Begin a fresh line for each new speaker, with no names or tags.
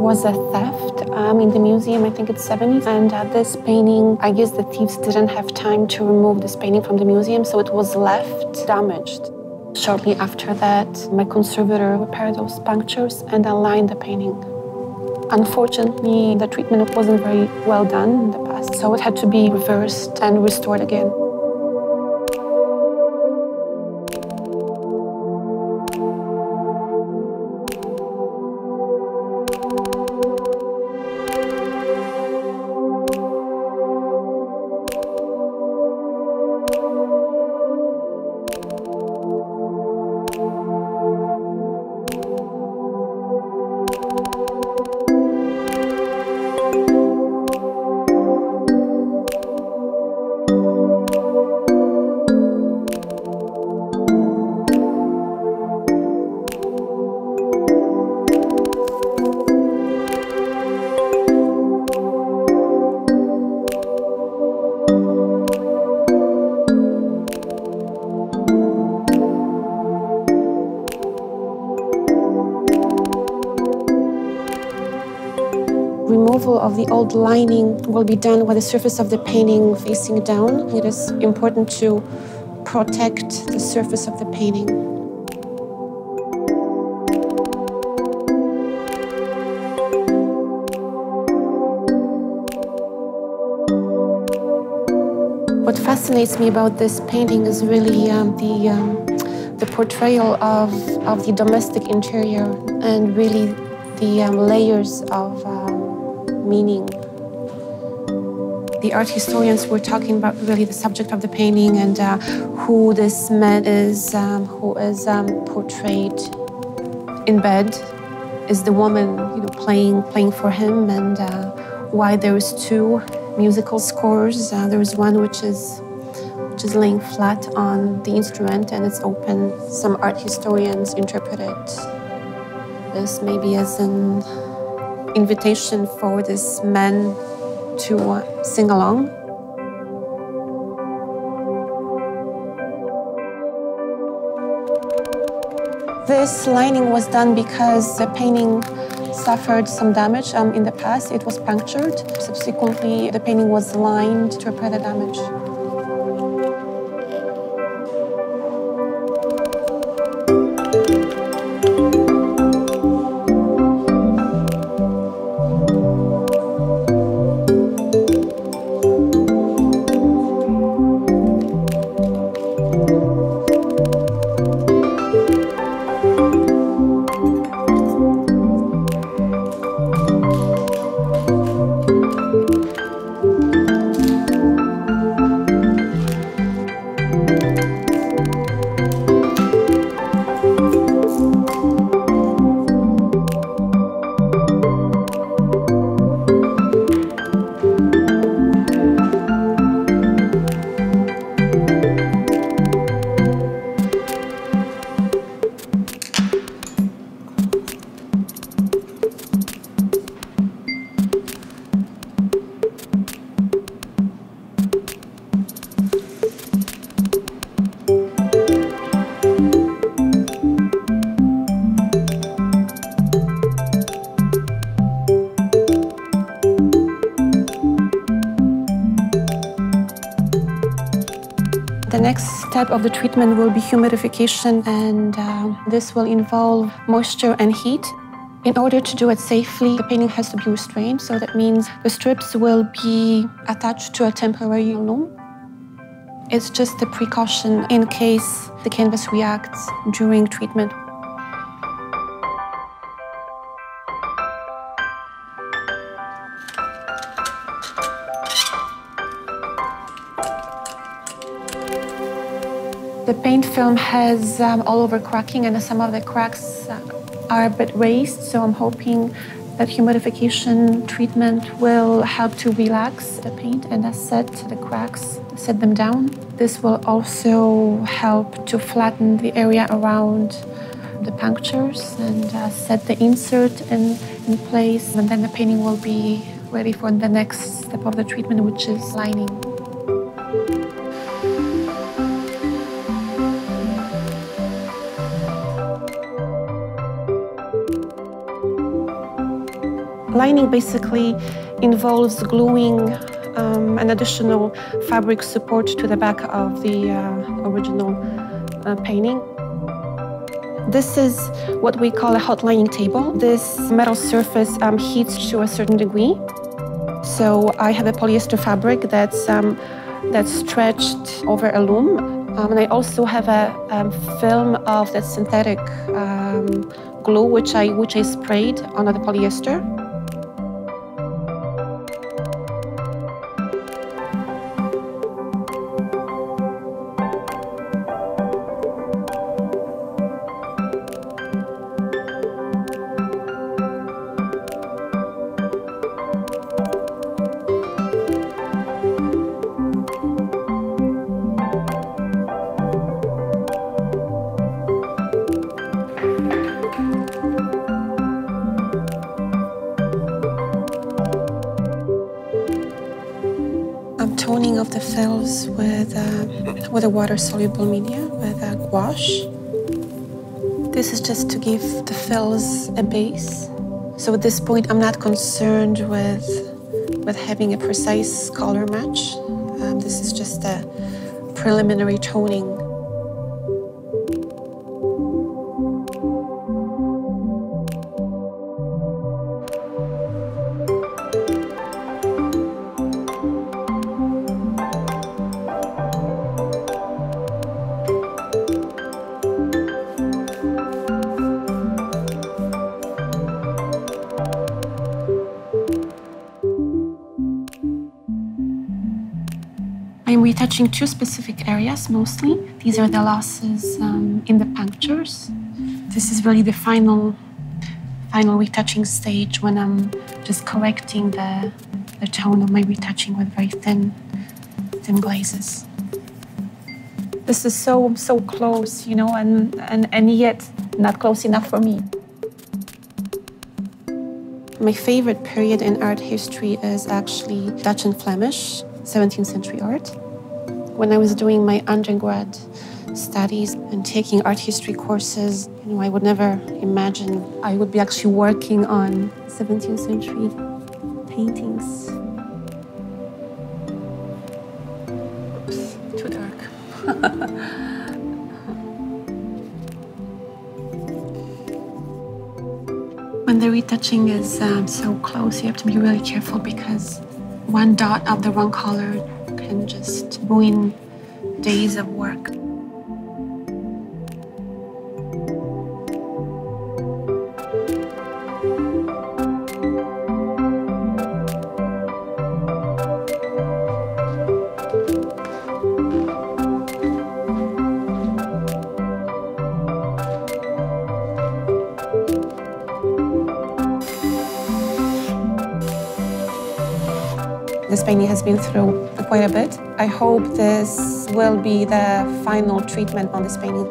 was a theft in the museum, I think it's 70s, and this painting, I guess the thieves didn't have time to remove this painting from the museum, so it was left damaged. Shortly after that, my conservator repaired those punctures and aligned the painting. Unfortunately, the treatment wasn't very well done in the past, so it had to be reversed and restored again. Removal of the old lining will be done with the surface of the painting facing down. It is important to protect the surface of the painting. What fascinates me about this painting is really the portrayal of the domestic interior and really the layers of meaning. The art historians were talking about really the subject of the painting and who this man is, who is portrayed in bed, is the woman, playing for him, and why there's two musical scores. There's one which is laying flat on the instrument and it's open. Some art historians interpret it as maybe as an invitation for this man to sing along. This lining was done because the painting suffered some damage in the past. It was punctured. Subsequently, the painting was lined to repair the damage. The next step of the treatment will be humidification, and this will involve moisture and heat. In order to do it safely, the painting has to be restrained, so that means the strips will be attached to a temporary loom. It's just a precaution in case the canvas reacts during treatment. The paint film has all over cracking, and some of the cracks are a bit raised, so I'm hoping that humidification treatment will help to relax the paint and set the cracks, set them down. This will also help to flatten the area around the punctures and set the insert in place, and then the painting will be ready for the next step of the treatment, which is lining. lining basically involves gluing an additional fabric support to the back of the original painting. This is what we call a hot lining table. This metal surface heats to a certain degree. So I have a polyester fabric that's stretched over a loom. And I also have a film of that synthetic glue, which I sprayed onto the polyester. Toning of the frills with a water-soluble media, with a gouache. This is just to give the frills a base. So at this point, I'm not concerned with having a precise color match. This is just a preliminary toning. I'm retouching two specific areas mostly. These are the losses in the punctures. This is really the final retouching stage when I'm just correcting the tone of my retouching with very thin glazes. This is so close, you know, and yet not close enough for me. My favorite period in art history is actually Dutch and Flemish, 17th century art. When I was doing my undergrad studies and taking art history courses, you know, I would never imagine I would be actually working on 17th century paintings. Oops, too dark. When the retouching is so close, you have to be really careful because one dot of the wrong color can just ruin days of work. This painting has been through quite a bit. I hope this will be the final treatment on this painting.